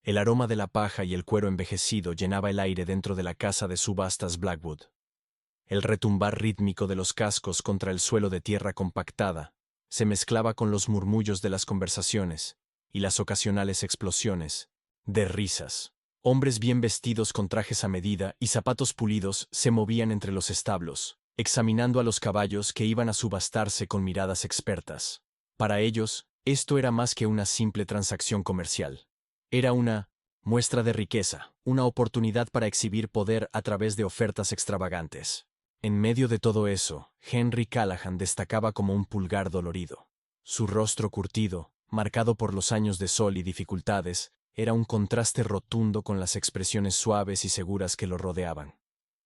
El aroma de la paja y el cuero envejecido llenaba el aire dentro de la casa de subastas Blackwood. El retumbar rítmico de los cascos contra el suelo de tierra compactada se mezclaba con los murmullos de las conversaciones y las ocasionales explosiones de risas. Hombres bien vestidos con trajes a medida y zapatos pulidos se movían entre los establos, examinando a los caballos que iban a subastarse con miradas expertas. Para ellos, esto era más que una simple transacción comercial. Era una muestra de riqueza, una oportunidad para exhibir poder a través de ofertas extravagantes. En medio de todo eso, Henry Callahan destacaba como un pulgar dolorido. Su rostro curtido, marcado por los años de sol y dificultades, era un contraste rotundo con las expresiones suaves y seguras que lo rodeaban.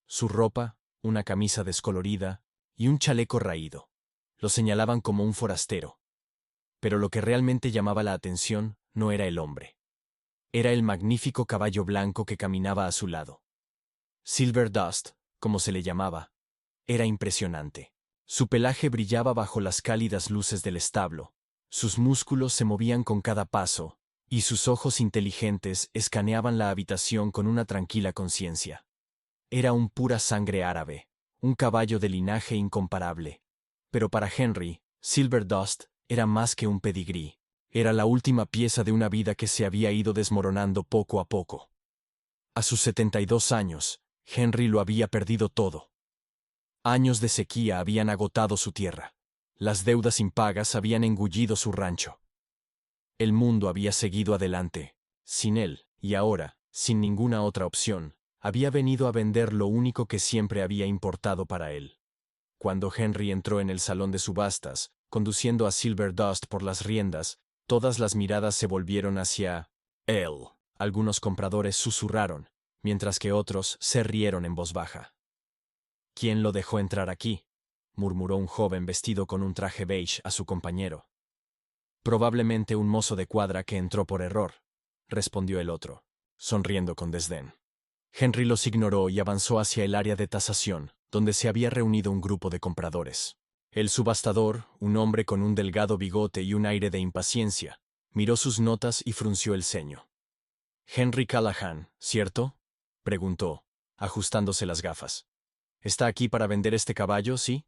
Su ropa, una camisa descolorida y un chaleco raído, lo señalaban como un forastero. Pero lo que realmente llamaba la atención no era el hombre. Era el magnífico caballo blanco que caminaba a su lado. Silver Dust, como se le llamaba, era impresionante. Su pelaje brillaba bajo las cálidas luces del establo, sus músculos se movían con cada paso, y sus ojos inteligentes escaneaban la habitación con una tranquila conciencia. Era un pura sangre árabe, un caballo de linaje incomparable. Pero para Henry, Silver Dust era más que un pedigrí. Era la última pieza de una vida que se había ido desmoronando poco a poco. A sus 72 años, Henry lo había perdido todo. Años de sequía habían agotado su tierra. Las deudas impagas habían engullido su rancho. El mundo había seguido adelante, sin él, y ahora, sin ninguna otra opción, había venido a vender lo único que siempre había importado para él. Cuando Henry entró en el salón de subastas, conduciendo a Silver Dust por las riendas, todas las miradas se volvieron hacia él. Algunos compradores susurraron, mientras que otros se rieron en voz baja. «¿Quién lo dejó entrar aquí?», murmuró un joven vestido con un traje beige a su compañero. «Probablemente un mozo de cuadra que entró por error», respondió el otro, sonriendo con desdén. Henry los ignoró y avanzó hacia el área de tasación, donde se había reunido un grupo de compradores. El subastador, un hombre con un delgado bigote y un aire de impaciencia, miró sus notas y frunció el ceño. «Henry Callahan, ¿cierto?», preguntó, ajustándose las gafas. «¿Está aquí para vender este caballo, sí?»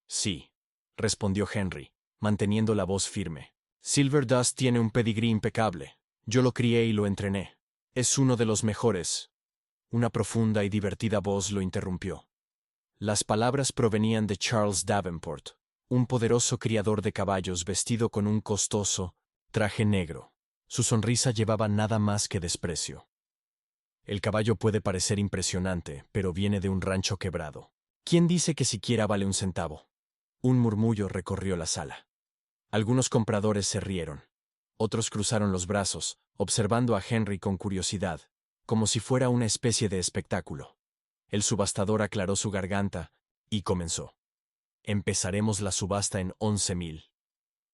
«Sí», respondió Henry, manteniendo la voz firme. «Silver Dust tiene un pedigrí impecable. Yo lo crié y lo entrené. Es uno de los mejores». Una profunda y divertida voz lo interrumpió. Las palabras provenían de Charles Davenport, un poderoso criador de caballos vestido con un costoso traje negro. Su sonrisa llevaba nada más que desprecio. «El caballo puede parecer impresionante, pero viene de un rancho quebrado. ¿Quién dice que siquiera vale un centavo?». Un murmullo recorrió la sala. Algunos compradores se rieron. Otros cruzaron los brazos, observando a Henry con curiosidad, como si fuera una especie de espectáculo. El subastador aclaró su garganta y comenzó. «Empezaremos la subasta en 11,000.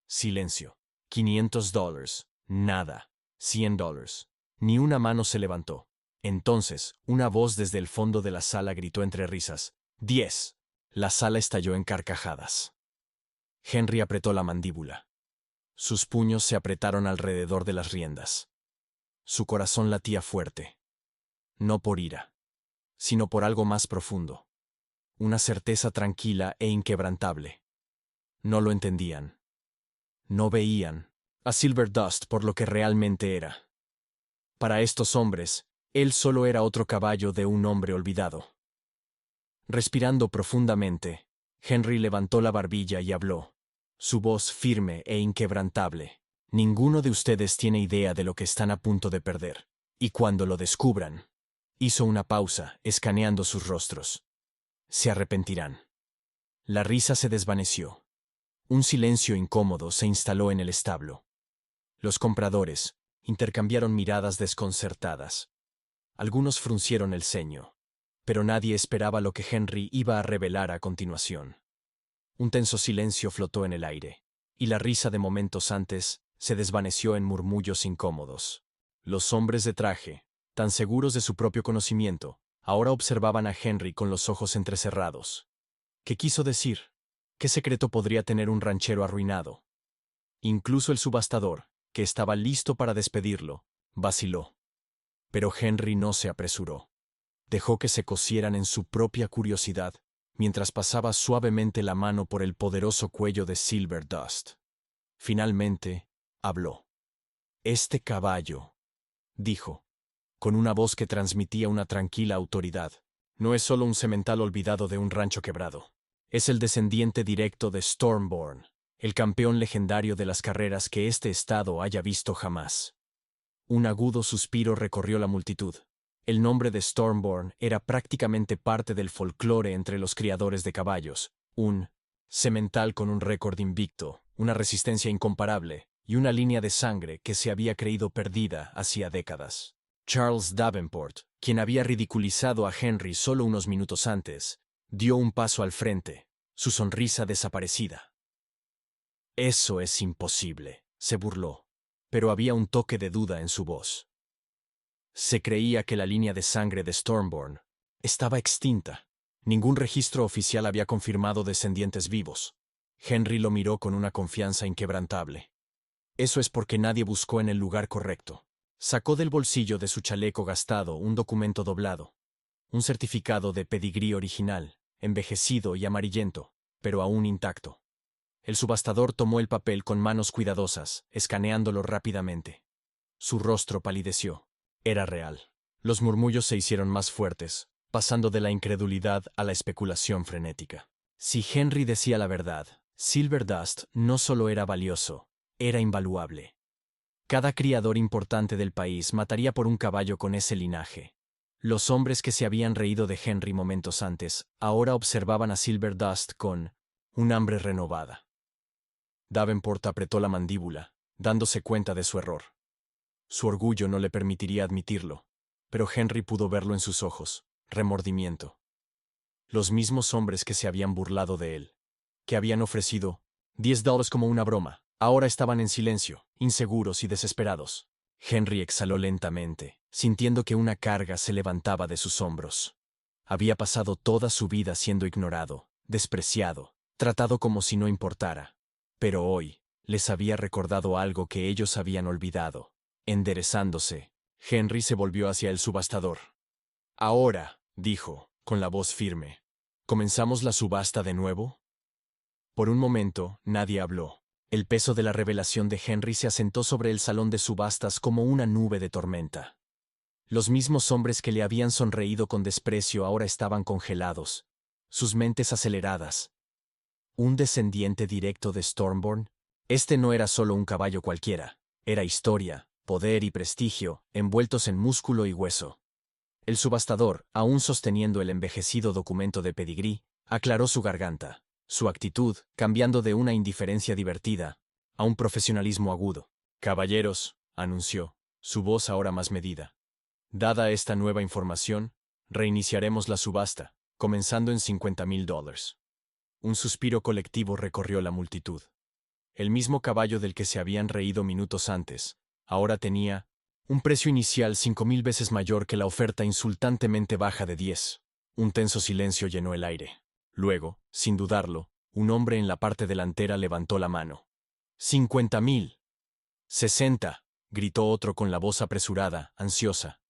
Silencio. $500. Nada. $100. Ni una mano se levantó. Entonces, una voz desde el fondo de la sala gritó entre risas. «10». La sala estalló en carcajadas. Henry apretó la mandíbula. Sus puños se apretaron alrededor de las riendas. Su corazón latía fuerte. No por ira, sino por algo más profundo. Una certeza tranquila e inquebrantable. No lo entendían. No veían a Silver Dust por lo que realmente era. Para estos hombres, él solo era otro caballo de un hombre olvidado. Respirando profundamente, Henry levantó la barbilla y habló, su voz firme e inquebrantable. «Ninguno de ustedes tiene idea de lo que están a punto de perder. Y cuando lo descubran», hizo una pausa, escaneando sus rostros, «se arrepentirán». La risa se desvaneció. Un silencio incómodo se instaló en el establo. Los compradores intercambiaron miradas desconcertadas. Algunos fruncieron el ceño, pero nadie esperaba lo que Henry iba a revelar a continuación. Un tenso silencio flotó en el aire, y la risa de momentos antes se desvaneció en murmullos incómodos. Los hombres de traje, tan seguros de su propio conocimiento, ahora observaban a Henry con los ojos entrecerrados. ¿Qué quiso decir? ¿Qué secreto podría tener un ranchero arruinado? Incluso el subastador, que estaba listo para despedirlo, vaciló. Pero Henry no se apresuró. Dejó que se cosieran en su propia curiosidad, mientras pasaba suavemente la mano por el poderoso cuello de Silver Dust. Finalmente, habló. «Este caballo», dijo, con una voz que transmitía una tranquila autoridad, «no es solo un semental olvidado de un rancho quebrado. Es el descendiente directo de Stormborn, el campeón legendario de las carreras que este estado haya visto jamás». Un agudo suspiro recorrió la multitud. El nombre de Stormborn era prácticamente parte del folclore entre los criadores de caballos, un semental con un récord invicto, una resistencia incomparable y una línea de sangre que se había creído perdida hacía décadas. Charles Davenport, quien había ridiculizado a Henry solo unos minutos antes, dio un paso al frente, su sonrisa desaparecida. «Eso es imposible», se burló, pero había un toque de duda en su voz. Se creía que la línea de sangre de Stormborn estaba extinta. Ningún registro oficial había confirmado descendientes vivos. Henry lo miró con una confianza inquebrantable. «Eso es porque nadie buscó en el lugar correcto». Sacó del bolsillo de su chaleco gastado un documento doblado, un certificado de pedigrí original, envejecido y amarillento, pero aún intacto. El subastador tomó el papel con manos cuidadosas, escaneándolo rápidamente. Su rostro palideció. Era real. Los murmullos se hicieron más fuertes, pasando de la incredulidad a la especulación frenética. Si Henry decía la verdad, Silver Dust no solo era valioso, era invaluable. Cada criador importante del país mataría por un caballo con ese linaje. Los hombres que se habían reído de Henry momentos antes ahora observaban a Silver Dust con un hambre renovada. Davenport apretó la mandíbula, dándose cuenta de su error. Su orgullo no le permitiría admitirlo, pero Henry pudo verlo en sus ojos, remordimiento. Los mismos hombres que se habían burlado de él, que habían ofrecido $10 como una broma, ahora estaban en silencio, inseguros y desesperados. Henry exhaló lentamente, sintiendo que una carga se levantaba de sus hombros. Había pasado toda su vida siendo ignorado, despreciado, tratado como si no importara. Pero hoy, les había recordado algo que ellos habían olvidado. Enderezándose, Henry se volvió hacia el subastador. «Ahora», dijo, con la voz firme, «¿comenzamos la subasta de nuevo?» Por un momento, nadie habló. El peso de la revelación de Henry se asentó sobre el salón de subastas como una nube de tormenta. Los mismos hombres que le habían sonreído con desprecio ahora estaban congelados, sus mentes aceleradas. ¿Un descendiente directo de Stormborn? Este no era solo un caballo cualquiera, era historia, poder y prestigio, envueltos en músculo y hueso. El subastador, aún sosteniendo el envejecido documento de pedigrí, aclaró su garganta, su actitud cambiando de una indiferencia divertida a un profesionalismo agudo. «Caballeros», anunció, su voz ahora más medida. «Dada esta nueva información, reiniciaremos la subasta, comenzando en $50,000. Un suspiro colectivo recorrió la multitud. El mismo caballo del que se habían reído minutos antes, ahora tenía un precio inicial 5,000 veces mayor que la oferta insultantemente baja de 10. Un tenso silencio llenó el aire. Luego, sin dudarlo, un hombre en la parte delantera levantó la mano. «50,000. 60», gritó otro con la voz apresurada, ansiosa.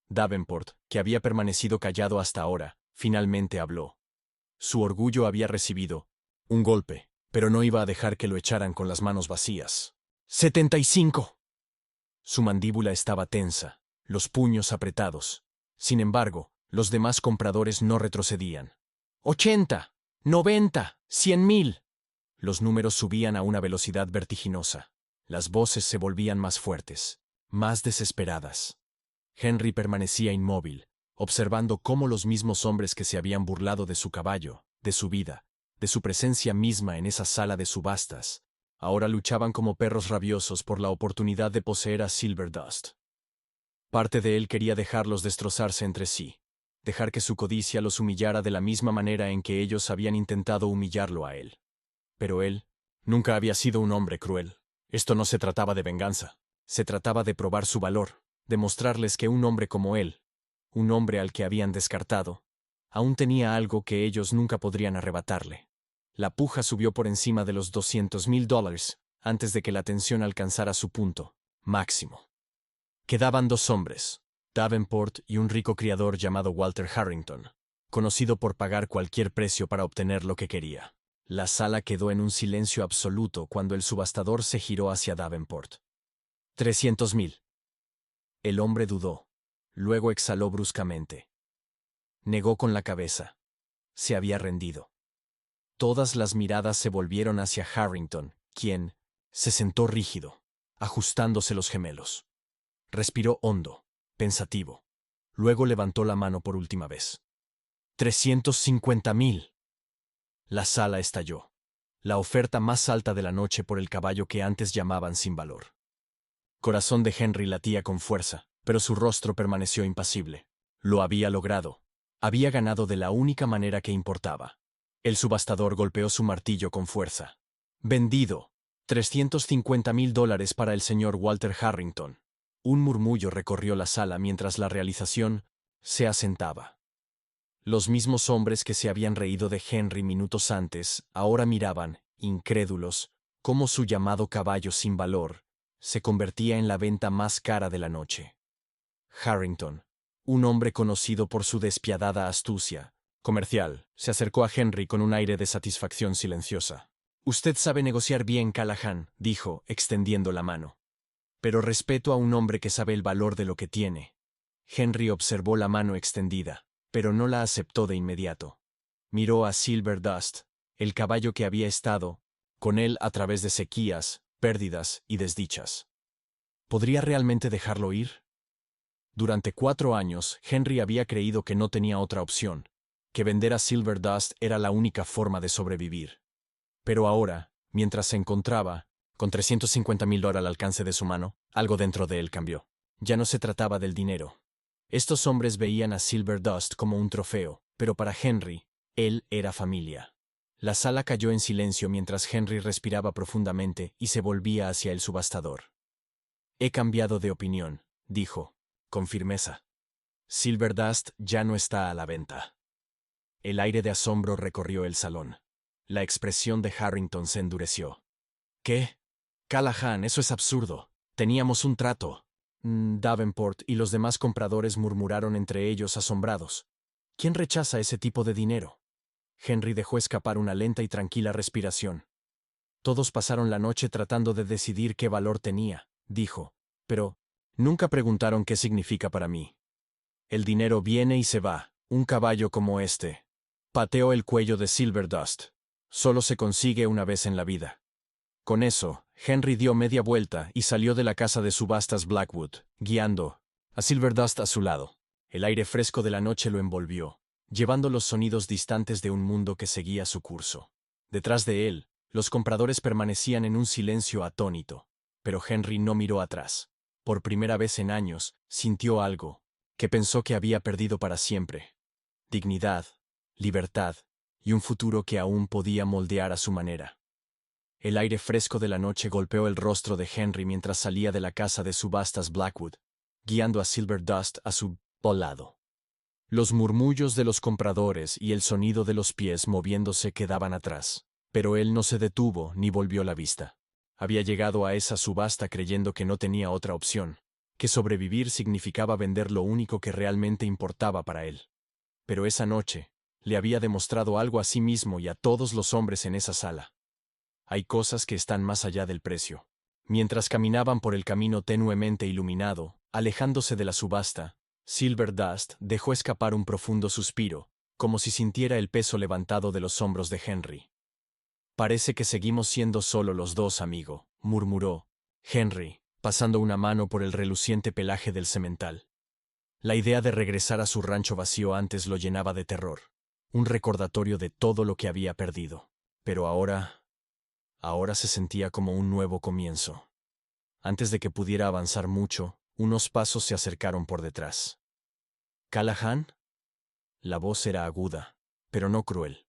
Davenport, que había permanecido callado hasta ahora, finalmente habló. Su orgullo había recibido un golpe, pero no iba a dejar que lo echaran con las manos vacías. «75». Su mandíbula estaba tensa, los puños apretados. Sin embargo, los demás compradores no retrocedían. «80, 90, 100,000». Los números subían a una velocidad vertiginosa. Las voces se volvían más fuertes, más desesperadas. Henry permanecía inmóvil, observando cómo los mismos hombres que se habían burlado de su caballo, de su vida, de su presencia misma en esa sala de subastas, ahora luchaban como perros rabiosos por la oportunidad de poseer a Silver Dust. Parte de él quería dejarlos destrozarse entre sí, dejar que su codicia los humillara de la misma manera en que ellos habían intentado humillarlo a él. Pero él nunca había sido un hombre cruel. Esto no se trataba de venganza, se trataba de probar su valor, demostrarles que un hombre como él, un hombre al que habían descartado, aún tenía algo que ellos nunca podrían arrebatarle. La puja subió por encima de los $200,000 antes de que la tensión alcanzara su punto máximo. Quedaban 2 hombres, Davenport y un rico criador llamado Walter Harrington, conocido por pagar cualquier precio para obtener lo que quería. La sala quedó en un silencio absoluto cuando el subastador se giró hacia Davenport. 300.000. El hombre dudó. Luego exhaló bruscamente. Negó con la cabeza. Se había rendido. Todas las miradas se volvieron hacia Harrington, quien se sentó rígido, ajustándose los gemelos. Respiró hondo, pensativo. Luego levantó la mano por última vez. 350.000. La sala estalló. La oferta más alta de la noche por el caballo que antes llamaban sin valor. Corazón de Henry latía con fuerza, pero su rostro permaneció impasible. Lo había logrado. Había ganado de la única manera que importaba. El subastador golpeó su martillo con fuerza. Vendido. $350.000 para el señor Walter Harrington. Un murmullo recorrió la sala mientras la realización se asentaba. Los mismos hombres que se habían reído de Henry minutos antes, ahora miraban, incrédulos, cómo su llamado caballo sin valor se convertía en la venta más cara de la noche. Harrington, un hombre conocido por su despiadada astucia comercial, se acercó a Henry con un aire de satisfacción silenciosa. «Usted sabe negociar bien, Callahan», dijo, extendiendo la mano. «Pero respeto a un hombre que sabe el valor de lo que tiene». Henry observó la mano extendida, pero no la aceptó de inmediato. Miró a Silver Dust, el caballo que había estado con él a través de sequías, pérdidas y desdichas. ¿Podría realmente dejarlo ir? Durante 4 años, Henry había creído que no tenía otra opción, que vender a Silver Dust era la única forma de sobrevivir. Pero ahora, mientras se encontraba, con $350.000 al alcance de su mano, algo dentro de él cambió. Ya no se trataba del dinero. Estos hombres veían a Silver Dust como un trofeo, pero para Henry, él era familia. La sala cayó en silencio mientras Henry respiraba profundamente y se volvía hacia el subastador. «He cambiado de opinión», dijo, con firmeza. «Silver Dust ya no está a la venta». El aire de asombro recorrió el salón. La expresión de Harrington se endureció. «¿Qué? Callahan, eso es absurdo. Teníamos un trato». Davenport y los demás compradores murmuraron entre ellos asombrados. «¿Quién rechaza ese tipo de dinero?» Henry dejó escapar una lenta y tranquila respiración. «Todos pasaron la noche tratando de decidir qué valor tenía», dijo, «pero nunca preguntaron qué significa para mí. El dinero viene y se va, un caballo como este». Pateó el cuello de Silver Dust. «Solo se consigue una vez en la vida». Con eso, Henry dio media vuelta y salió de la casa de subastas Blackwood, guiando a Silver Dust a su lado. El aire fresco de la noche lo envolvió, llevando los sonidos distantes de un mundo que seguía su curso. Detrás de él, los compradores permanecían en un silencio atónito, pero Henry no miró atrás. Por primera vez en años, sintió algo que pensó que había perdido para siempre: dignidad, libertad y un futuro que aún podía moldear a su manera. El aire fresco de la noche golpeó el rostro de Henry mientras salía de la casa de subastas Blackwood, guiando a Silver Dust a su lado. Los murmullos de los compradores y el sonido de los pies moviéndose quedaban atrás, pero él no se detuvo ni volvió la vista. Había llegado a esa subasta creyendo que no tenía otra opción, que sobrevivir significaba vender lo único que realmente importaba para él. Pero esa noche le había demostrado algo a sí mismo y a todos los hombres en esa sala. Hay cosas que están más allá del precio. Mientras caminaban por el camino tenuemente iluminado, alejándose de la subasta, Silver Dust dejó escapar un profundo suspiro, como si sintiera el peso levantado de los hombros de Henry. «Parece que seguimos siendo solo los dos, amigo», murmuró Henry, pasando una mano por el reluciente pelaje del semental. La idea de regresar a su rancho vacío antes lo llenaba de terror, un recordatorio de todo lo que había perdido. Pero ahora se sentía como un nuevo comienzo. Antes de que pudiera avanzar mucho, unos pasos se acercaron por detrás. «¿Callahan?» La voz era aguda, pero no cruel.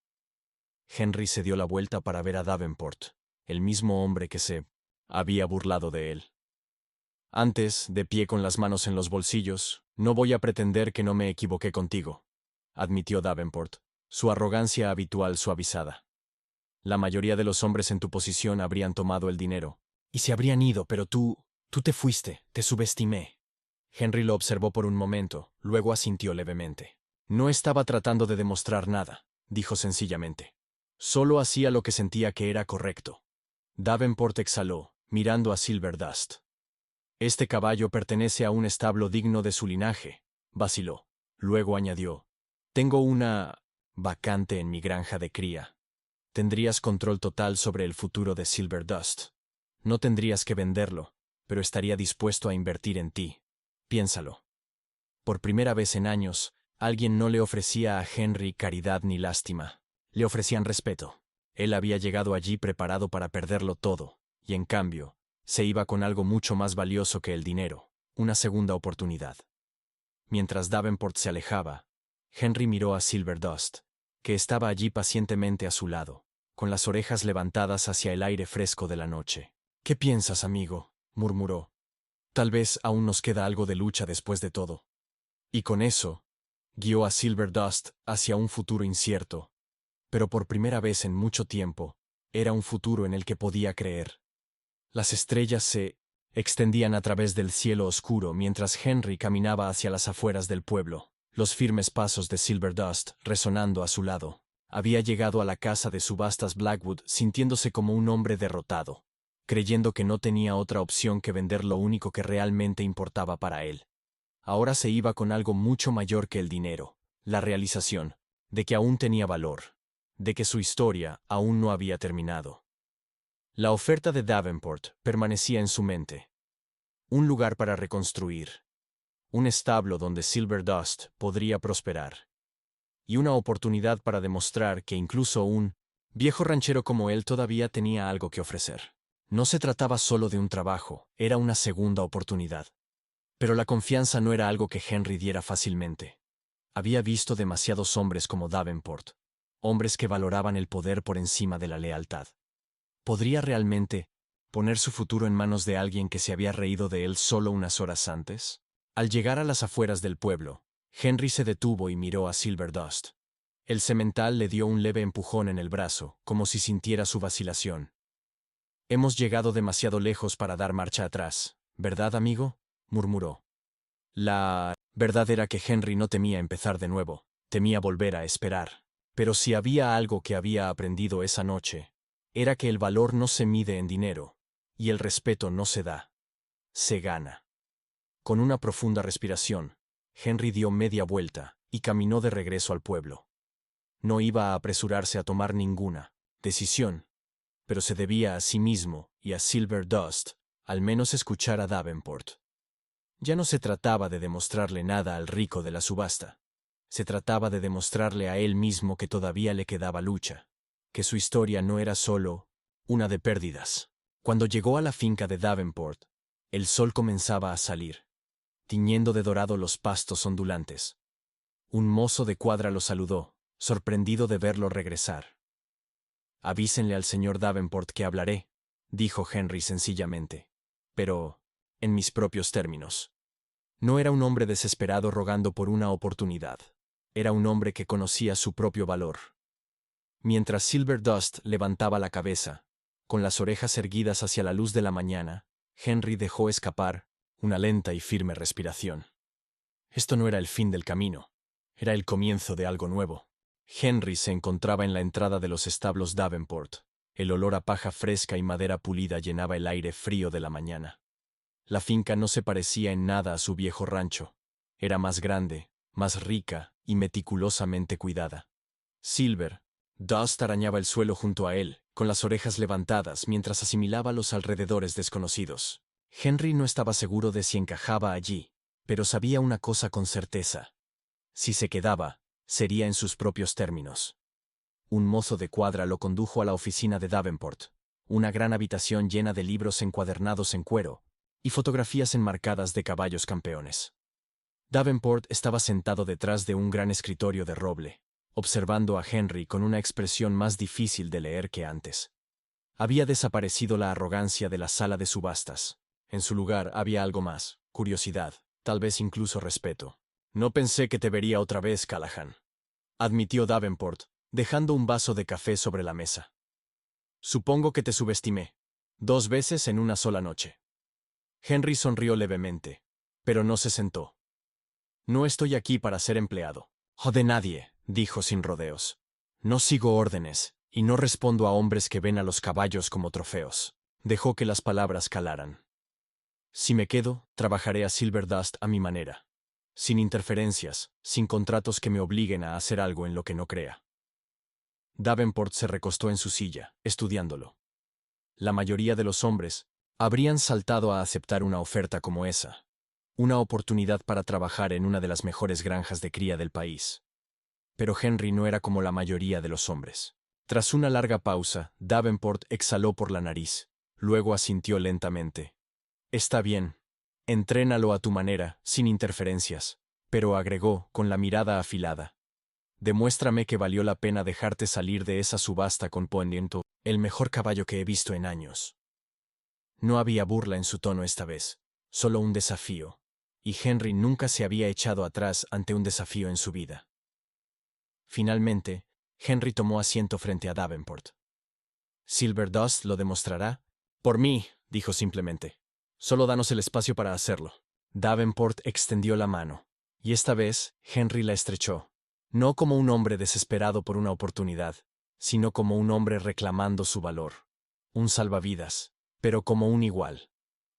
Henry se dio la vuelta para ver a Davenport, el mismo hombre que se había burlado de él. «Antes, de pie con las manos en los bolsillos, no voy a pretender que no me equivoqué contigo», admitió Davenport, su arrogancia habitual suavizada. «La mayoría de los hombres en tu posición habrían tomado el dinero y se habrían ido, pero tú te fuiste, te subestimé». Henry lo observó por un momento, luego asintió levemente. No estaba tratando de demostrar nada, dijo sencillamente. Solo hacía lo que sentía que era correcto. Davenport exhaló, mirando a Silverdust. Este caballo pertenece a un establo digno de su linaje, vaciló. Luego añadió, tengo una vacante en mi granja de cría. Tendrías control total sobre el futuro de Silverdust. No tendrías que venderlo, pero estaría dispuesto a invertir en ti. Piénsalo. Por primera vez en años, alguien no le ofrecía a Henry caridad ni lástima. Le ofrecían respeto. Él había llegado allí preparado para perderlo todo, y en cambio, se iba con algo mucho más valioso que el dinero, una segunda oportunidad. Mientras Davenport se alejaba, Henry miró a Silverdust, que estaba allí pacientemente a su lado, con las orejas levantadas hacia el aire fresco de la noche. «¿Qué piensas, amigo?», murmuró. «Tal vez aún nos queda algo de lucha después de todo». Y con eso, guió a Silverdust hacia un futuro incierto, pero por primera vez en mucho tiempo, era un futuro en el que podía creer. Las estrellas se extendían a través del cielo oscuro mientras Henry caminaba hacia las afueras del pueblo, los firmes pasos de Silverdust resonando a su lado. Había llegado a la casa de subastas Blackwood sintiéndose como un hombre derrotado, creyendo que no tenía otra opción que vender lo único que realmente importaba para él. Ahora se iba con algo mucho mayor que el dinero, la realización de que aún tenía valor, de que su historia aún no había terminado. La oferta de Davenport permanecía en su mente. Un lugar para reconstruir. Un establo donde Silverdust podría prosperar. Y una oportunidad para demostrar que incluso un viejo ranchero como él todavía tenía algo que ofrecer. No se trataba solo de un trabajo, era una segunda oportunidad. Pero la confianza no era algo que Henry diera fácilmente. Había visto demasiados hombres como Davenport, hombres que valoraban el poder por encima de la lealtad. ¿Podría realmente poner su futuro en manos de alguien que se había reído de él solo unas horas antes? Al llegar a las afueras del pueblo, Henry se detuvo y miró a Silverdust. El semental le dio un leve empujón en el brazo, como si sintiera su vacilación. «Hemos llegado demasiado lejos para dar marcha atrás, ¿verdad, amigo?», murmuró. La verdad era que Henry no temía empezar de nuevo, temía volver a esperar. Pero si había algo que había aprendido esa noche, era que el valor no se mide en dinero, y el respeto no se da, se gana. Con una profunda respiración, Henry dio media vuelta y caminó de regreso al pueblo. No iba a apresurarse a tomar ninguna decisión, pero se debía a sí mismo y a Silverdust al menos escuchar a Davenport. Ya no se trataba de demostrarle nada al rico de la subasta. Se trataba de demostrarle a él mismo que todavía le quedaba lucha, que su historia no era solo una de pérdidas. Cuando llegó a la finca de Davenport, el sol comenzaba a salir, tiñendo de dorado los pastos ondulantes. Un mozo de cuadra lo saludó, sorprendido de verlo regresar. «Avísenle al señor Davenport que hablaré», dijo Henry sencillamente, pero en mis propios términos. No era un hombre desesperado rogando por una oportunidad. Era un hombre que conocía su propio valor. Mientras Silverdust levantaba la cabeza, con las orejas erguidas hacia la luz de la mañana, Henry dejó escapar una lenta y firme respiración. Esto no era el fin del camino, era el comienzo de algo nuevo. Henry se encontraba en la entrada de los establos Davenport. El olor a paja fresca y madera pulida llenaba el aire frío de la mañana. La finca no se parecía en nada a su viejo rancho. Era más grande, más rica y meticulosamente cuidada. Silverdust arañaba el suelo junto a él, con las orejas levantadas mientras asimilaba los alrededores desconocidos. Henry no estaba seguro de si encajaba allí, pero sabía una cosa con certeza. Si se quedaba, sería en sus propios términos. Un mozo de cuadra lo condujo a la oficina de Davenport, una gran habitación llena de libros encuadernados en cuero y fotografías enmarcadas de caballos campeones. Davenport estaba sentado detrás de un gran escritorio de roble, observando a Henry con una expresión más difícil de leer que antes. Había desaparecido la arrogancia de la sala de subastas. En su lugar había algo más, curiosidad, tal vez incluso respeto. «No pensé que te vería otra vez, Callahan», admitió Davenport, dejando un vaso de café sobre la mesa. «Supongo que te subestimé. 2 veces en una sola noche». Henry sonrió levemente. pero no se sentó. No estoy aquí para ser empleado. O de nadie, dijo sin rodeos. No sigo órdenes, y no respondo a hombres que ven a los caballos como trofeos. Dejó que las palabras calaran. Si me quedo, trabajaré a Silverdust a mi manera. Sin interferencias, sin contratos que me obliguen a hacer algo en lo que no crea. Davenport se recostó en su silla, estudiándolo. La mayoría de los hombres habrían saltado a aceptar una oferta como esa. Una oportunidad para trabajar en una de las mejores granjas de cría del país. Pero Henry no era como la mayoría de los hombres. Tras una larga pausa, Davenport exhaló por la nariz. Luego asintió lentamente. Está bien. Entrénalo a tu manera, sin interferencias. Pero agregó, con la mirada afilada. Demuéstrame que valió la pena dejarte salir de esa subasta con Poniento, el mejor caballo que he visto en años. No había burla en su tono esta vez, solo un desafío. Y Henry nunca se había echado atrás ante un desafío en su vida. Finalmente, Henry tomó asiento frente a Davenport. «Silverdust lo demostrará». «Por mí», dijo simplemente. «Solo danos el espacio para hacerlo». Davenport extendió la mano, y esta vez Henry la estrechó, no como un hombre desesperado por una oportunidad, sino como un hombre reclamando su valor. Un salvavidas, pero como un igual.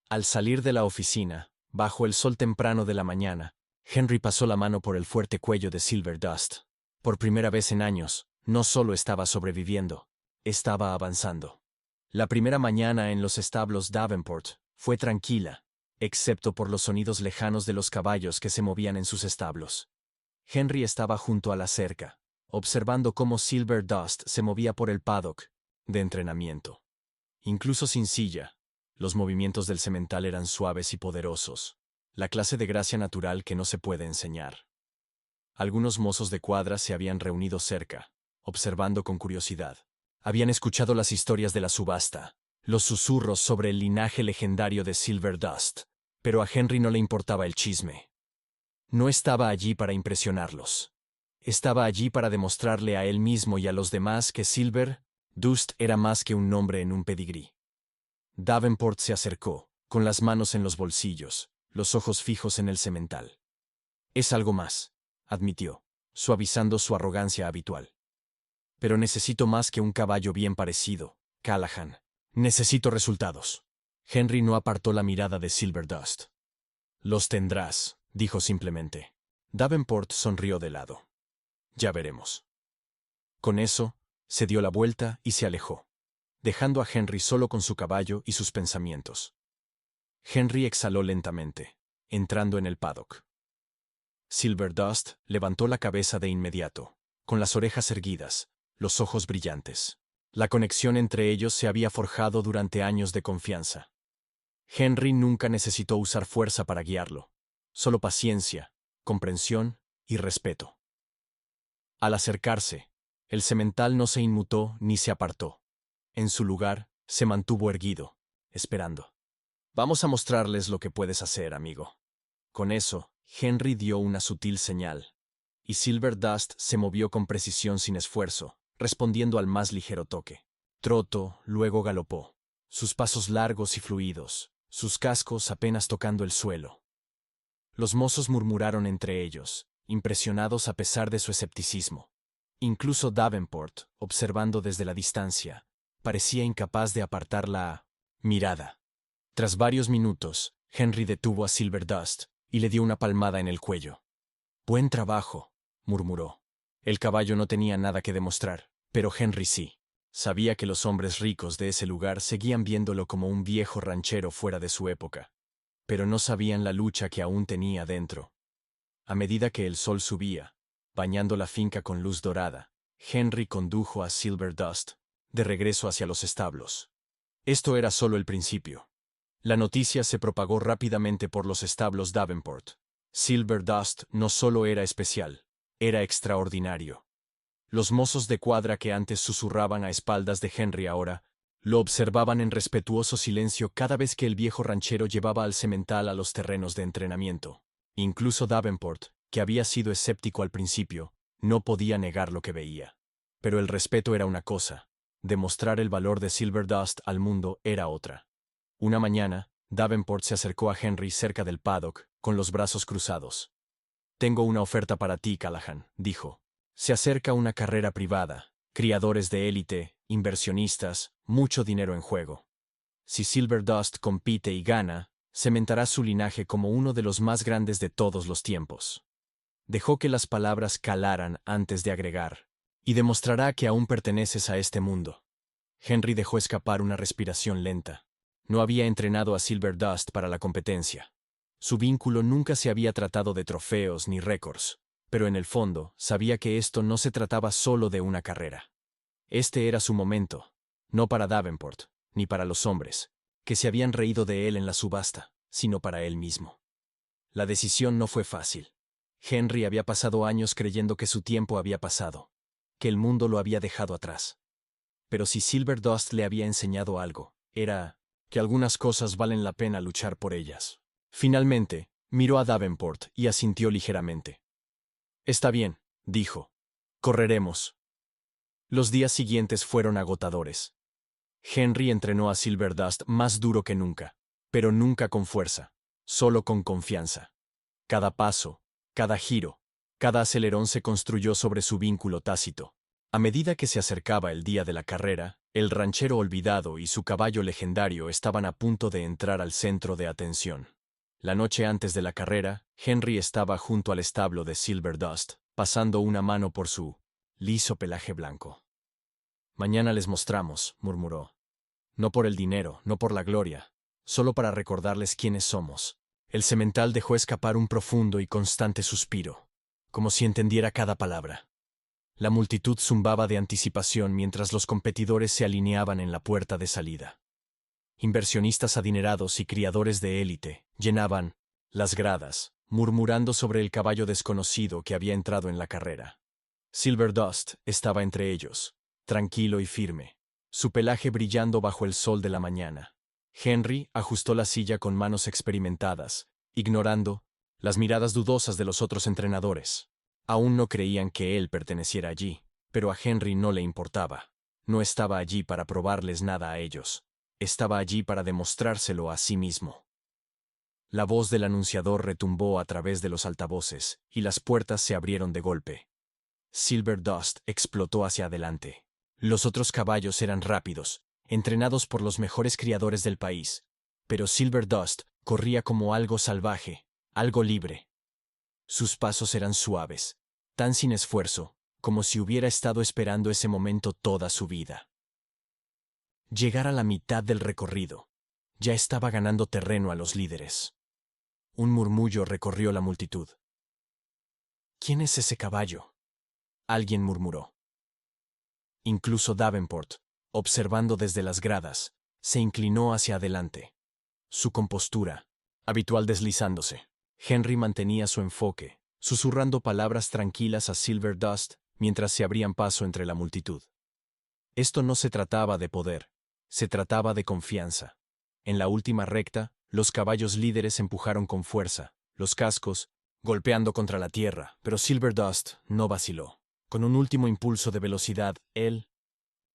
Al salir de la oficina, bajo el sol temprano de la mañana, Henry pasó la mano por el fuerte cuello de Silverdust. Por primera vez en años, no solo estaba sobreviviendo, estaba avanzando. La primera mañana en los establos Davenport fue tranquila, excepto por los sonidos lejanos de los caballos que se movían en sus establos. Henry estaba junto a la cerca, observando cómo Silverdust se movía por el paddock de entrenamiento. Incluso sin silla, los movimientos del semental eran suaves y poderosos, la clase de gracia natural que no se puede enseñar. Algunos mozos de cuadra se habían reunido cerca, observando con curiosidad. Habían escuchado las historias de la subasta, los susurros sobre el linaje legendario de Silverdust, pero a Henry no le importaba el chisme. No estaba allí para impresionarlos. Estaba allí para demostrarle a él mismo y a los demás que Silverdust era más que un nombre en un pedigrí. Davenport se acercó, con las manos en los bolsillos, los ojos fijos en el semental. «Es algo más», admitió, suavizando su arrogancia habitual. «Pero necesito más que un caballo bien parecido, Callahan. Necesito resultados». Henry no apartó la mirada de Silverdust. «Los tendrás», dijo simplemente. Davenport sonrió de lado. «Ya veremos». Con eso, se dio la vuelta y se alejó, dejando a Henry solo con su caballo y sus pensamientos. Henry exhaló lentamente, entrando en el paddock. Silverdust levantó la cabeza de inmediato, con las orejas erguidas, los ojos brillantes. La conexión entre ellos se había forjado durante años de confianza. Henry nunca necesitó usar fuerza para guiarlo, solo paciencia, comprensión y respeto. Al acercarse, el semental no se inmutó ni se apartó. En su lugar, se mantuvo erguido, esperando. «Vamos a mostrarles lo que puedes hacer, amigo». Con eso, Henry dio una sutil señal, y Silverdust se movió con precisión sin esfuerzo, respondiendo al más ligero toque. Trotó, luego galopó, sus pasos largos y fluidos, sus cascos apenas tocando el suelo. Los mozos murmuraron entre ellos, impresionados a pesar de su escepticismo. Incluso Davenport, observando desde la distancia, parecía incapaz de apartar la mirada. Tras varios minutos, Henry detuvo a Silverdust y le dio una palmada en el cuello. «Buen trabajo», murmuró. El caballo no tenía nada que demostrar, pero Henry sí. Sabía que los hombres ricos de ese lugar seguían viéndolo como un viejo ranchero fuera de su época, pero no sabían la lucha que aún tenía dentro. A medida que el sol subía, bañando la finca con luz dorada, Henry condujo a Silverdust de regreso hacia los establos. Esto era solo el principio. La noticia se propagó rápidamente por los establos Davenport. Silverdust no solo era especial, era extraordinario. Los mozos de cuadra que antes susurraban a espaldas de Henry ahora lo observaban en respetuoso silencio cada vez que el viejo ranchero llevaba al semental a los terrenos de entrenamiento. Incluso Davenport, que había sido escéptico al principio, no podía negar lo que veía. Pero el respeto era una cosa, demostrar el valor de Silverdust al mundo era otra. Una mañana, Davenport se acercó a Henry cerca del paddock con los brazos cruzados. «Tengo una oferta para ti, Callahan», dijo. «Se acerca una carrera privada, criadores de élite, inversionistas, mucho dinero en juego. Si Silver Dust compite y gana, cementará su linaje como uno de los más grandes de todos los tiempos». Dejó que las palabras calaran antes de agregar. «Y demostrará que aún perteneces a este mundo». Henry dejó escapar una respiración lenta. No había entrenado a Silver Dust para la competencia. Su vínculo nunca se había tratado de trofeos ni récords, pero en el fondo sabía que esto no se trataba solo de una carrera. Este era su momento, no para Davenport, ni para los hombres, que se habían reído de él en la subasta, sino para él mismo. La decisión no fue fácil. Henry había pasado años creyendo que su tiempo había pasado, que el mundo lo había dejado atrás. Pero si Silver Dust le había enseñado algo, era que algunas cosas valen la pena luchar por ellas. Finalmente, miró a Davenport y asintió ligeramente. «Está bien», dijo. «Correremos». Los días siguientes fueron agotadores. Henry entrenó a Silver Dust más duro que nunca, pero nunca con fuerza, solo con confianza. Cada paso, cada giro, cada acelerón se construyó sobre su vínculo tácito. A medida que se acercaba el día de la carrera, el ranchero olvidado y su caballo legendario estaban a punto de entrar al centro de atención. La noche antes de la carrera, Henry estaba junto al establo de Silver Dust, pasando una mano por su liso pelaje blanco. «Mañana les mostramos», murmuró. «No por el dinero, no por la gloria, solo para recordarles quiénes somos». El semental dejó escapar un profundo y constante suspiro, como si entendiera cada palabra. La multitud zumbaba de anticipación mientras los competidores se alineaban en la puerta de salida. Inversionistas adinerados y criadores de élite llenaban las gradas, murmurando sobre el caballo desconocido que había entrado en la carrera. Silver Dust estaba entre ellos, tranquilo y firme, su pelaje brillando bajo el sol de la mañana. Henry ajustó la silla con manos experimentadas, ignorando las miradas dudosas de los otros entrenadores. Aún no creían que él perteneciera allí, pero a Henry no le importaba. No estaba allí para probarles nada a ellos. Estaba allí para demostrárselo a sí mismo. La voz del anunciador retumbó a través de los altavoces, y las puertas se abrieron de golpe. Silver Dust explotó hacia adelante. Los otros caballos eran rápidos, entrenados por los mejores criadores del país, pero Silver Dust corría como algo salvaje, algo libre. Sus pasos eran suaves, tan sin esfuerzo, como si hubiera estado esperando ese momento toda su vida. Llegar a la mitad del recorrido, ya estaba ganando terreno a los líderes. Un murmullo recorrió la multitud. «¿Quién es ese caballo?», alguien murmuró. Incluso Davenport, observando desde las gradas, se inclinó hacia adelante. Su compostura, habitual deslizándose. Henry mantenía su enfoque, susurrando palabras tranquilas a Silver Dust mientras se abrían paso entre la multitud. Esto no se trataba de poder, se trataba de confianza. En la última recta, los caballos líderes empujaron con fuerza, los cascos golpeando contra la tierra, pero Silver Dust no vaciló. Con un último impulso de velocidad, él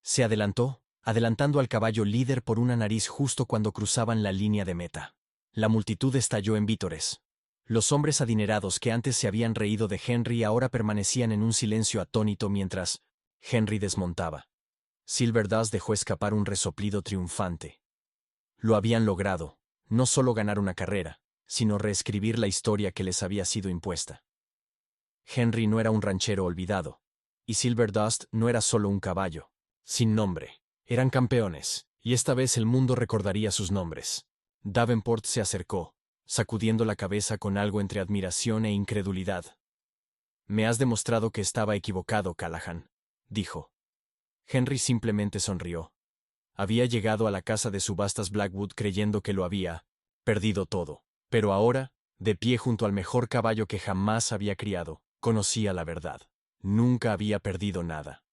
se adelantó, adelantando al caballo líder por una nariz justo cuando cruzaban la línea de meta. La multitud estalló en vítores. Los hombres adinerados que antes se habían reído de Henry ahora permanecían en un silencio atónito mientras Henry desmontaba. Silver Dust dejó escapar un resoplido triunfante. Lo habían logrado, no solo ganar una carrera, sino reescribir la historia que les había sido impuesta. Henry no era un ranchero olvidado, y Silver Dust no era solo un caballo, sin nombre. Eran campeones, y esta vez el mundo recordaría sus nombres. Davenport se acercó, sacudiendo la cabeza con algo entre admiración e incredulidad. «Me has demostrado que estaba equivocado, Callahan», dijo. Henry simplemente sonrió. Había llegado a la casa de subastas Blackwood creyendo que lo había perdido todo, pero ahora, de pie junto al mejor caballo que jamás había criado, conocía la verdad. Nunca había perdido nada.